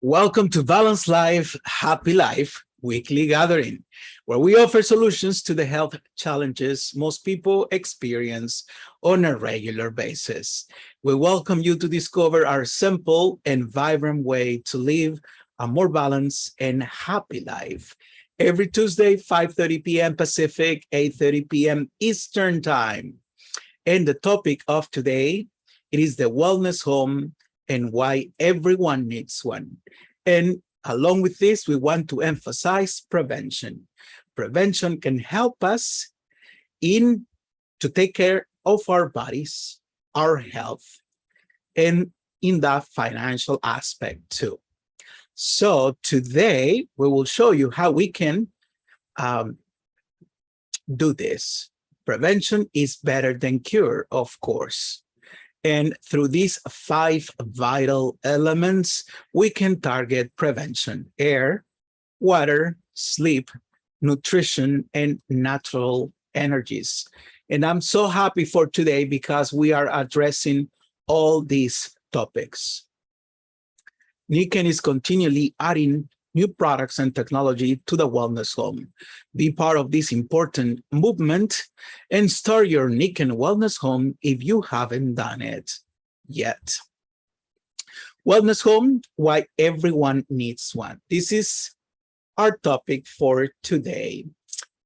Welcome to Balance Life, Happy Life weekly gathering, where we offer solutions to the health challenges most people experience on a regular basis. We welcome you to discover our simple and vibrant way to live a more balanced and happy life. Every Tuesday, 5:30 p.m. Pacific, 8:30 p.m. Eastern Time. And the topic of today, it is the wellness home and why everyone needs one. And along with this, we want to emphasize prevention. Prevention can help us in to take care of our bodies, our health, and in the financial aspect too. So today we will show you how we can um, do this. Prevention is better than cure, of course. And through these 5 vital elements, we can target prevention: air, water, sleep, nutrition, and natural energies. And I'm so happy for today because we are addressing all these topics. Niken is continually adding new products and technology to the wellness home. Be part of this important movement and start your Niken Wellness Home if you haven't done it yet. Wellness home, why everyone needs one. This is our topic for today.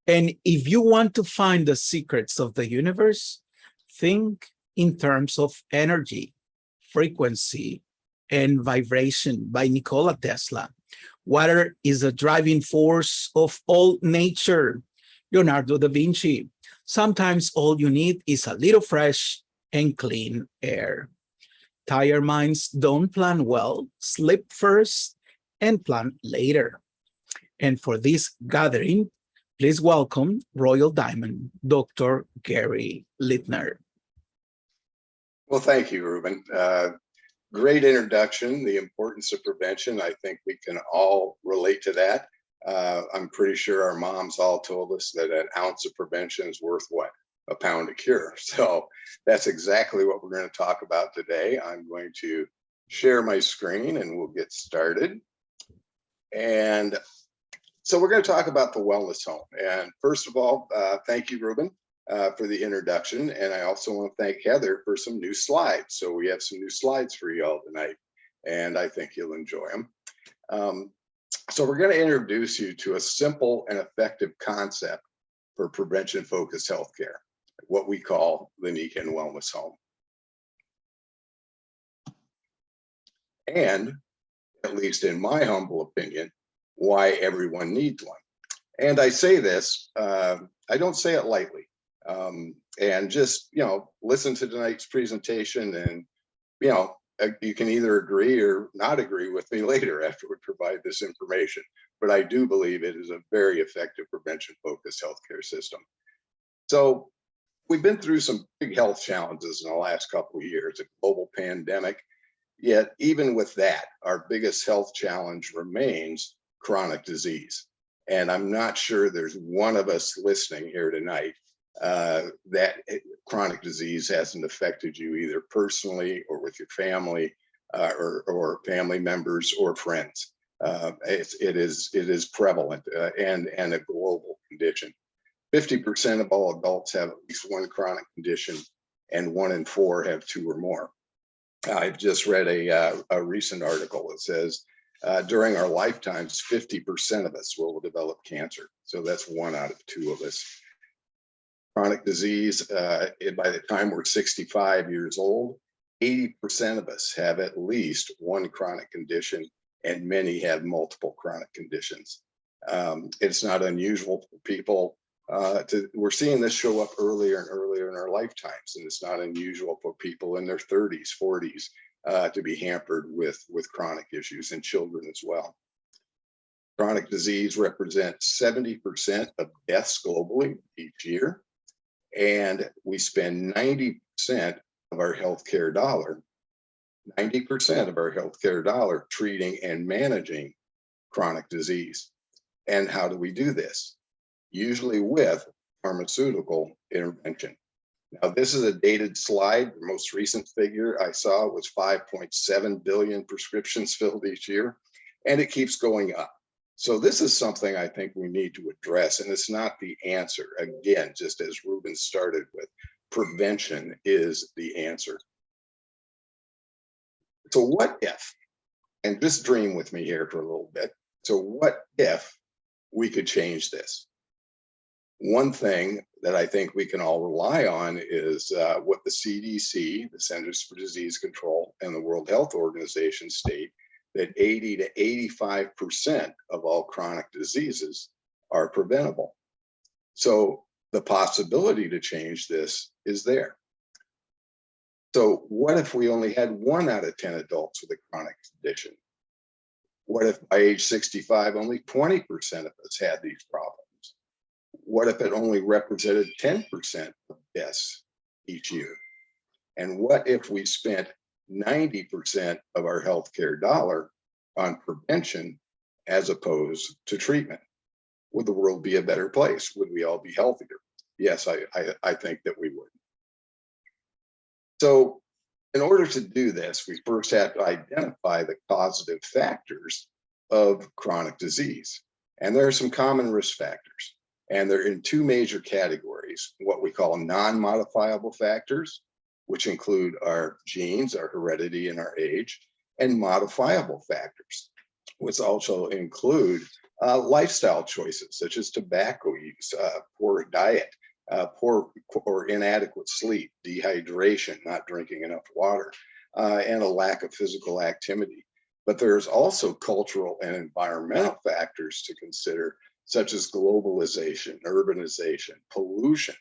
And if you want to find the secrets of the universe, think in terms of energy, frequency, and vibration by Nikola Tesla. Water is a driving force of all nature. Leonardo da Vinci. Sometimes all you need is a little fresh and clean air. Tired minds don't plan well, sleep first, and plan later. And for this gathering, please welcome Royal Diamond, Dr. Gary Lindner. Well, thank you, Ruben. Great introduction, the importance of prevention. I think we can all relate to that. I'm pretty sure our moms all told us that an ounce of prevention is worth what? A pound of cure. So that's exactly what we're going to talk about today. I'm going to share my screen and we'll get started. And so we're going to talk about the wellness home. And first of all, thank you, Ruben, for the introduction. And I also want to thank Heather for some new slides. So we have some new slides for you all tonight, and I think you'll enjoy them. So we're going to introduce you to a simple and effective concept for prevention-focused healthcare, what we call the Niken Wellness Home. And, at least in my humble opinion, why everyone needs one. And I say this, I don't say it lightly. And just, listen to tonight's presentation and, you can either agree or not agree with me later after we provide this information. But I do believe it is a very effective prevention-focused healthcare system. So we've been through some big health challenges in the last couple of years, a global pandemic. Yet even with that, our biggest health challenge remains chronic disease. And I'm not sure there's one of us listening here tonight that chronic disease hasn't affected you either personally or with your family or family members or friends. It is prevalent and a global condition. 50% of all adults have at least one chronic condition, and 1 in 4 have 2 or more. I've just read a recent article that says during our lifetimes, 50% of us will develop cancer. So that's 1 out of 2 of us. Chronic disease, by the time we're 65 years old, 80% of us have at least one chronic condition, and many have multiple chronic conditions. It's not unusual for people we're seeing this show up earlier and earlier in our lifetimes, and it's not unusual for people in their 30s, 40s to be hampered with chronic issues, and children as well. Chronic disease represents 70% of deaths globally each year. And we spend 90% of our healthcare dollar, 90% of our healthcare dollar treating and managing chronic disease. And how do we do this? Usually with pharmaceutical intervention. Now, this is a dated slide. The most recent figure I saw was 5.7 billion prescriptions filled each year. and it keeps going up. So this is something I think we need to address, and it's not the answer. Again, just as Ruben started with, prevention is the answer. So what if, and just dream with me here for a little bit. So what if we could change this? One thing that I think we can all rely on is what the CDC, the Centers for Disease Control, and the World Health Organization state, that 80 to 85% of all chronic diseases are preventable. So the possibility to change this is there. So what if we only had 1 out of 10 adults with a chronic condition? What if by age 65, only 20% of us had these problems? What if it only represented 10% of deaths each year? And what if we spent 90% of our healthcare dollar on prevention as opposed to treatment? Would the world be a better place? Would we all be healthier? Yes, I think that we would. So in order to do this, we first have to identify the causative factors of chronic disease. And there are some common risk factors. And they're in 2 major categories, what we call non-modifiable factors, which include our genes, our heredity, and our age, and modifiable factors, which also include lifestyle choices, such as tobacco use, poor diet, poor or inadequate sleep, dehydration, not drinking enough water, and a lack of physical activity. But there's also cultural and environmental factors to consider, such as globalization, urbanization, pollution,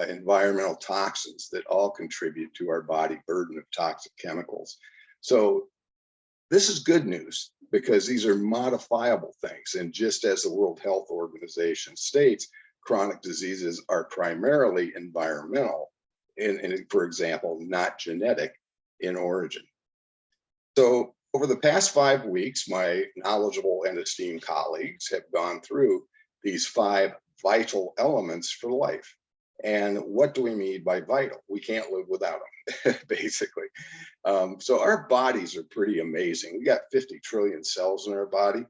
environmental toxins that all contribute to our body burden of toxic chemicals. So this is good news because these are modifiable things. And just as the World Health Organization states, chronic diseases are primarily environmental and for example, not genetic in origin. So over the past 5 weeks, my knowledgeable and esteemed colleagues have gone through these 5 vital elements for life. And what do we mean by vital? We can't live without them, basically. So our bodies are pretty amazing. We got 50 trillion cells in our body,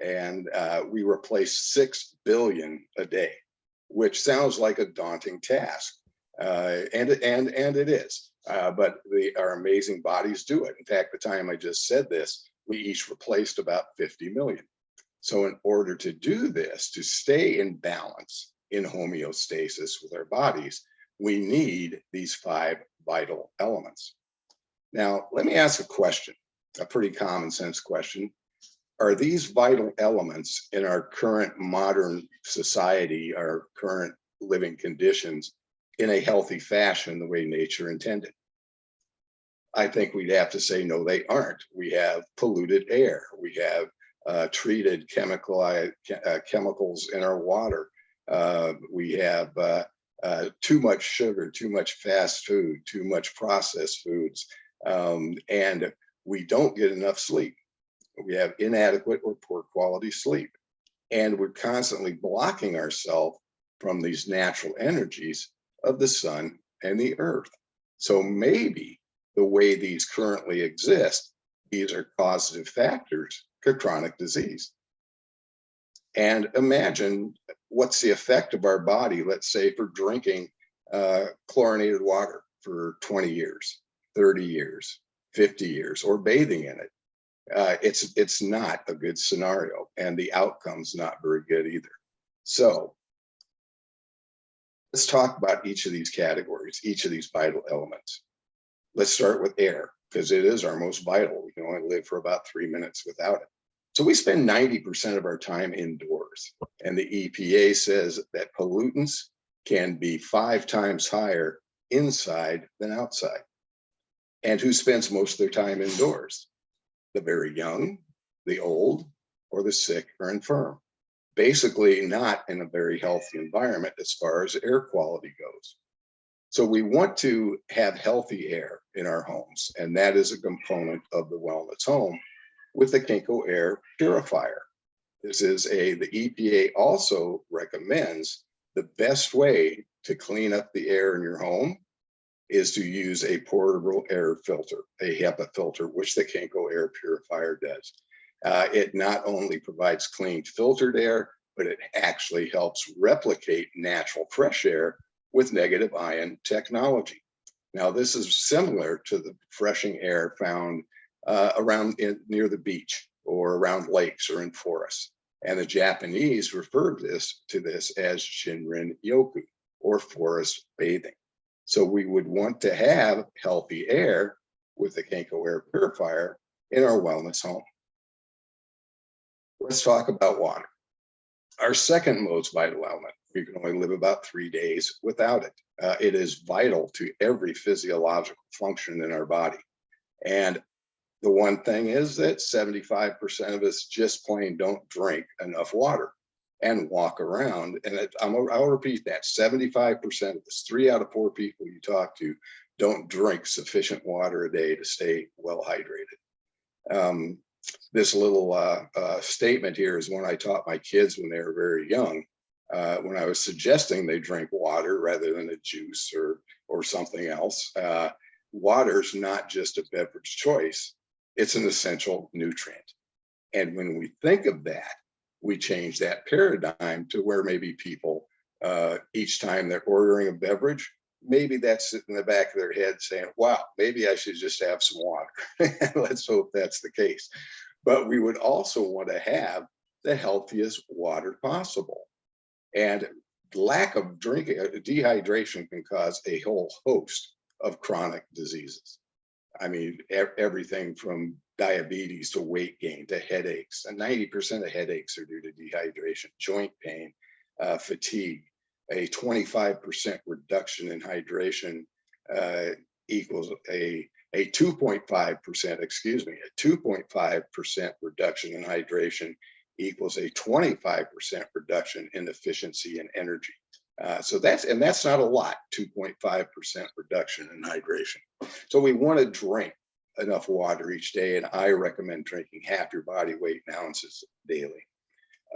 and we replace 6 billion a day, which sounds like a daunting task, and it is. But our amazing bodies do it. In fact, the time I just said this, we each replaced about 50 million. So in order to do this, to stay in balance, in homeostasis with our bodies, we need these 5 vital elements. Now, let me ask a question, a pretty common sense question. Are these vital elements in our current modern society, our current living conditions, in a healthy fashion the way nature intended? I think we'd have to say, no, they aren't. We have polluted air. We have treated chemicals in our water. We have too much sugar, too much fast food, too much processed foods, and we don't get enough sleep. We have inadequate or poor quality sleep, and we're constantly blocking ourselves from these natural energies of the sun and the earth. So maybe the way these currently exist, these are causative factors to chronic disease. And imagine what's the effect of our body, let's say, for drinking chlorinated water for 20 years, 30 years, 50 years, or bathing in it. It's not a good scenario, and the outcome's not very good either. So let's talk about each of these categories, each of these vital elements. Let's start with air, because it is our most vital. We can only live for about 3 minutes without it. So we spend 90% of our time indoors, and the EPA says that pollutants can be 5 times higher inside than outside. And who spends most of their time indoors? The very young, the old, or the sick or infirm. Basically not in a very healthy environment as far as air quality goes. So we want to have healthy air in our homes, and that is a component of the wellness home with the Kinko Air Purifier. This is the EPA also recommends the best way to clean up the air in your home is to use a portable air filter, a HEPA filter, which the Kinko Air Purifier does. It not only provides clean filtered air, but it actually helps replicate natural fresh air with negative ion technology. Now, this is similar to the refreshing air found near the beach or around lakes or in forests. And the Japanese referred to this as Shinrin Yoku, or forest bathing. So we would want to have healthy air with the Kenko air purifier in our wellness home. Let's talk about water. Our second most vital element. We can only live about 3 days without it. It is vital to every physiological function in our body. And the one thing is that 75% of us just plain don't drink enough water and walk around. And I'll repeat that, 75% of us, 3 out of 4 people you talk to, don't drink sufficient water a day to stay well hydrated. This little statement here is one I taught my kids when they were very young. When I was suggesting they drink water rather than a juice or something else. Water's not just a beverage choice, it's an essential nutrient. And when we think of that, we change that paradigm to where maybe people, each time they're ordering a beverage, maybe that's in the back of their head saying, wow, maybe I should just have some water. Let's hope that's the case. But we would also want to have the healthiest water possible. And lack of drinking, dehydration can cause a whole host of chronic diseases. I mean, everything from diabetes to weight gain to headaches. And 90% of headaches are due to dehydration, joint pain, fatigue. A 25% reduction in hydration equals a 2.5%, excuse me, a 2.5% reduction in hydration equals a 25% reduction in efficiency and energy. So that's not a lot, 2.5% reduction in hydration. So we want to drink enough water each day, and I recommend drinking half your body weight in ounces daily.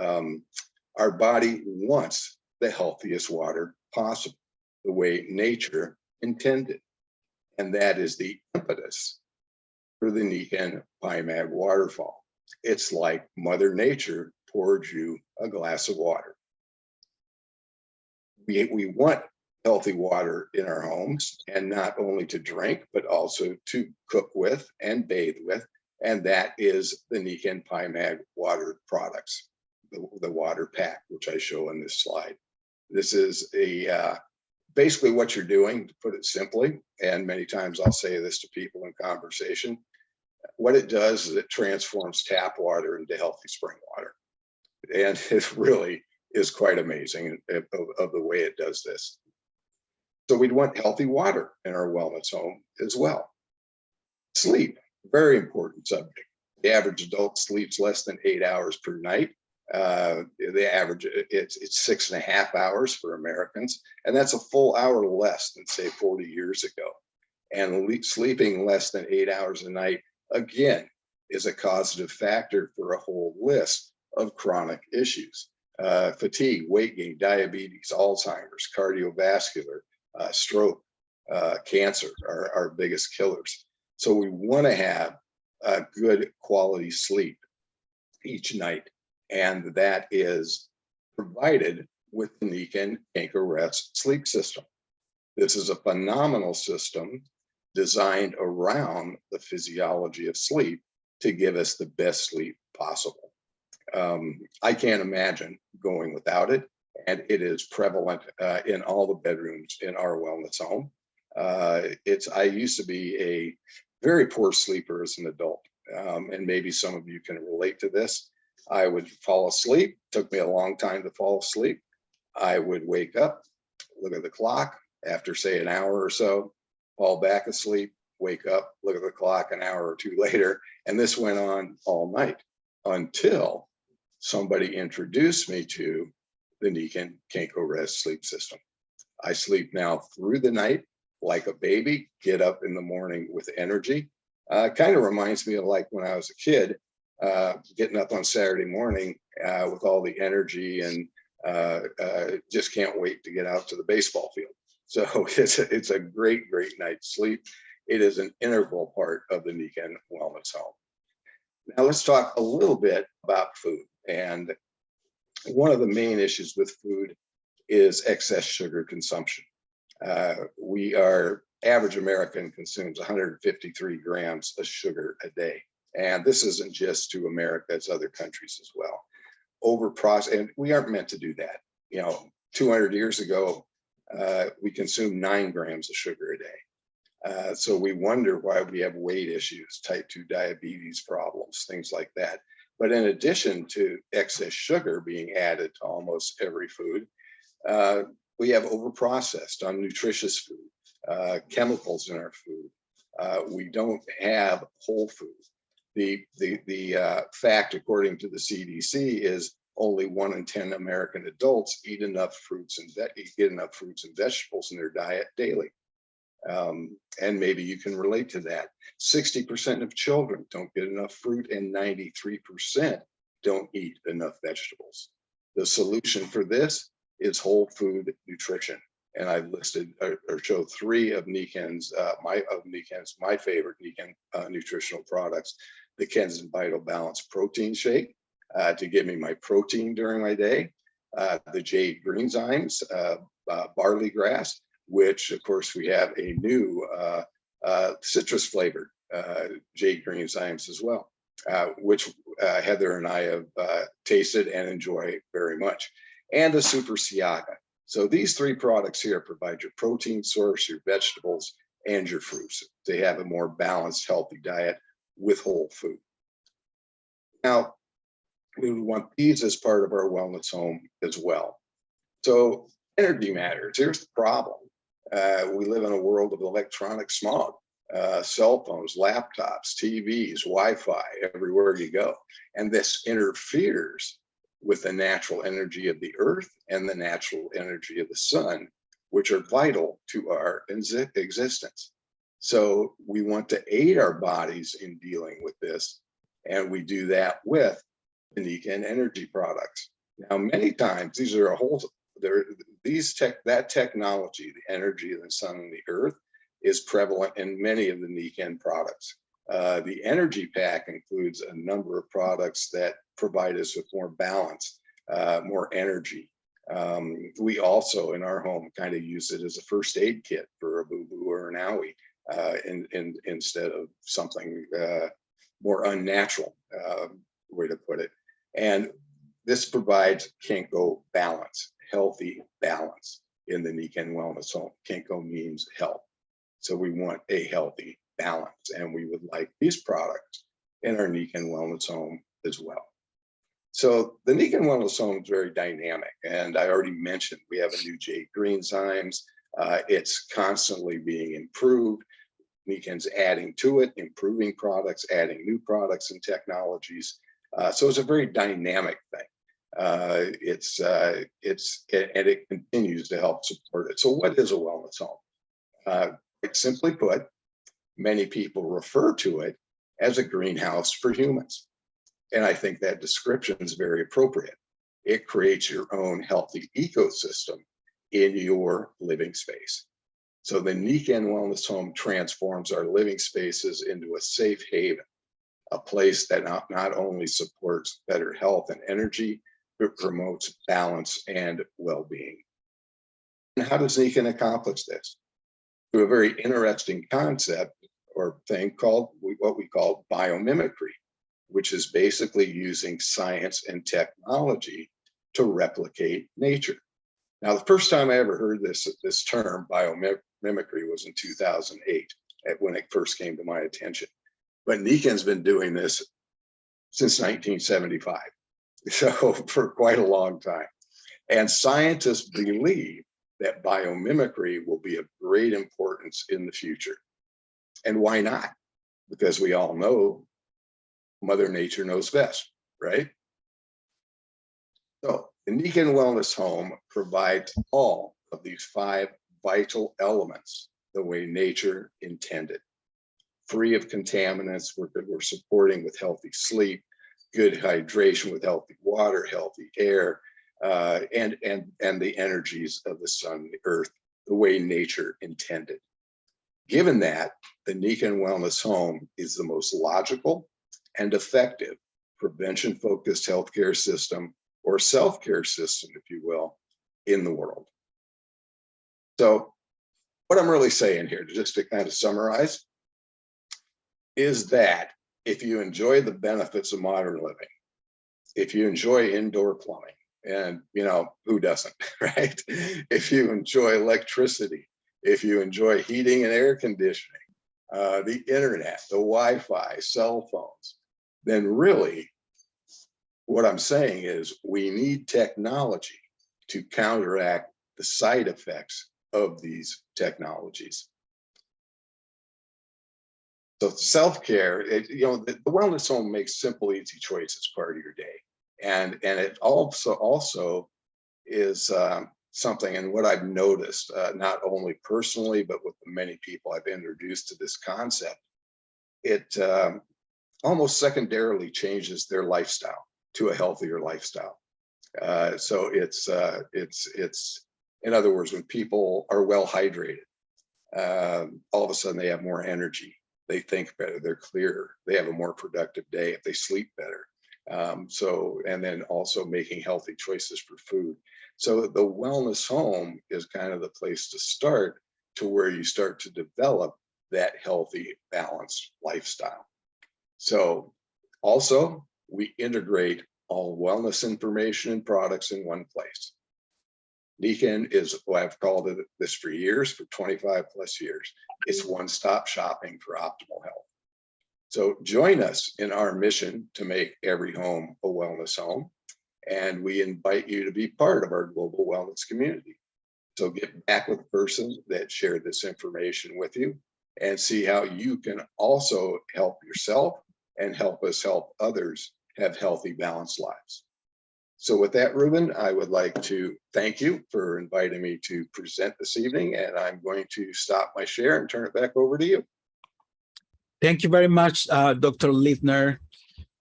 Our body wants the healthiest water possible, the way nature intended. And that is the impetus for the Niken Paimag waterfall. It's like Mother Nature poured you a glass of water. We want healthy water in our homes, and not only to drink, but also to cook with and bathe with. And that is the Niken Paimag water products, the water pack, which I show in this slide. This is basically what you're doing, to put it simply, and many times I'll say this to people in conversation. What it does is it transforms tap water into healthy spring water. And it really is quite amazing of the way it does this. So we'd want healthy water in our wellness home as well. Sleep, very important subject. The average adult sleeps less than 8 hours per night. The average, it's 6.5 hours for Americans, and that's a full hour less than, say, 40 years ago. And sleeping less than 8 hours a night, again, is a causative factor for a whole list of chronic issues. Fatigue, weight gain, diabetes, Alzheimer's, cardiovascular, stroke, cancer are our biggest killers. So we want to have a good quality sleep each night. And that is provided with the Niken Kenko Rest sleep system. This is a phenomenal system designed around the physiology of sleep to give us the best sleep possible. I can't imagine going without it, and it is prevalent in all the bedrooms in our wellness home. I used to be a very poor sleeper as an adult, and maybe some of you can relate to this. I would fall asleep. Took me a long time to fall asleep. I would wake up, look at the clock after, say, an hour or so, fall back asleep, wake up, look at the clock an hour or two later. And this went on all night until somebody introduced me to the Niken Kenko Rest sleep system. I sleep now through the night like a baby, get up in the morning with energy. Kind of reminds me of like when I was a kid, getting up on Saturday morning with all the energy and just can't wait to get out to the baseball field. So it's a great night's sleep. It is an integral part of the Niken Wellness Home. Now let's talk a little bit about food. And one of the main issues with food is excess sugar consumption. Average American consumes 153 grams of sugar a day. And this isn't just to America, it's other countries as well. And we aren't meant to do that. 200 years ago, we consumed 9 grams of sugar a day. So we wonder why we have weight issues, type 2 diabetes problems, things like that. But in addition to excess sugar being added to almost every food, we have overprocessed, unnutritious food, chemicals in our food. We don't have whole food. The fact, according to the CDC, is only 1 in 10 American adults eat enough fruits and vegetables in their diet daily. And maybe you can relate to that. 60% of children don't get enough fruit, and 93% don't eat enough vegetables. The solution for this is whole food nutrition. And I've listed or showed 3 of Niken's, my favorite Niken nutritional products: the Ken's Vital Balance Protein Shake to give me my protein during my day, the Jade Greenzymes barley grass, which of course we have a new citrus flavored Jade Greenzymes as well, which Heather and I have tasted and enjoy very much, and the Super Siaga. So these 3 products here provide your protein source, your vegetables, and your fruits. They have a more balanced, healthy diet with whole food. Now, we want these as part of our wellness home as well. So energy matters. Here's the problem. We live in a world of electronic smog, cell phones, laptops, TVs, Wi-Fi, everywhere you go. And this interferes with the natural energy of the earth and the natural energy of the sun, which are vital to our existence. So we want to aid our bodies in dealing with this, and we do that with the Niken energy products. Now, many times that technology, the energy of the sun and the earth, is prevalent in many of the Niken products. The energy pack includes a number of products that provide us with more balance, more energy. We also, in our home, kind of use it as a first aid kit for a boo-boo or an owie, instead of something more unnatural, way to put it. And this provides Kenko balance, healthy balance in the Niken Wellness Home. Kenko means health. So we want a healthy balance, and we would like these products in our Niken Wellness Home as well. So the Niken Wellness Home is very dynamic, and I already mentioned we have a new Jade Greenzymes. It's constantly being improved. Niken's adding to it, improving products, adding new products and technologies. So it's a very dynamic thing. And it continues to help support it. So what is a wellness home? Simply put, many people refer to it as a greenhouse for humans. And I think that description is very appropriate. It creates your own healthy ecosystem in your living space. So the Niken Wellness Home transforms our living spaces into a safe haven, a place that not only supports better health and energy, but promotes balance and well-being. And how does Niken accomplish this? Through a very interesting concept or thing called what we call biomimicry, which is basically using science and technology to replicate nature. Now, the first time I ever heard this term, biomimicry, was in 2008, when it first came to my attention. But Niken's been doing this since 1975, so for quite a long time. And scientists believe that biomimicry will be of great importance in the future. And why not? Because we all know Mother Nature knows best, right? So the Niken Wellness Home provides all of these 5 vital elements the way nature intended. Free of contaminants, we're supporting with healthy sleep, good hydration with healthy water, healthy air, and the energies of the sun and the earth, the way nature intended. Given that, the Niken Wellness Home is the most logical and effective prevention-focused healthcare system, or self-care system, if you will, in the world. So what I'm really saying here, just to kind of summarize, is that if you enjoy the benefits of modern living, if you enjoy indoor plumbing, and who doesn't, right? If you enjoy electricity, if you enjoy heating and air conditioning, the internet, the Wi-Fi, cell phones, then really what I'm saying is we need technology to counteract the side effects of these technologies. So self-care, the wellness home makes simple, easy choices part of your day. And it also is something, and what I've noticed, not only personally, but with the many people I've introduced to this concept, it almost secondarily changes their lifestyle to a healthier lifestyle. So it's in other words, when people are well hydrated, all of a sudden they have more energy, they think better, they're clearer, they have a more productive day if they sleep better. And then also making healthy choices for food. So the wellness home is kind of the place to start, to where you start to develop that healthy, balanced lifestyle. So also we integrate all wellness information and products in one place. Niken is, well, I've called it this for years, for 25 plus years. It's one-stop shopping for optimal health. So join us in our mission to make every home a wellness home. And we invite you to be part of our global wellness community. So get back with the person that shared this information with you and see how you can also help yourself and help us help others have healthy, balanced lives. So with that, Ruben, I would like to thank you for inviting me to present this evening, and I'm going to stop my share and turn it back over to you. Thank you very much, Dr. Lindner.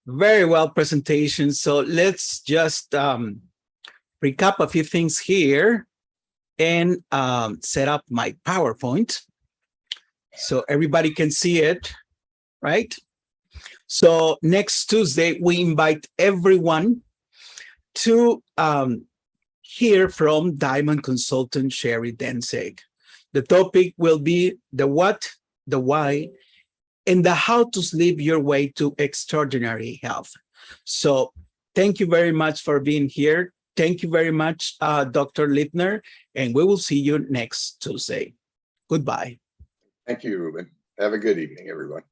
Very well presentation. So let's just recap a few things here and set up my PowerPoint so everybody can see it, right? So next Tuesday, we invite everyone to hear from Diamond Consultant Sherry Densig. The topic will be the what, the why, and the how to live your way to extraordinary health. So thank you very much for being here. Thank you very much, Dr. Lindner, and we will see you next Tuesday. Goodbye. Thank you, Ruben. Have a good evening, everyone.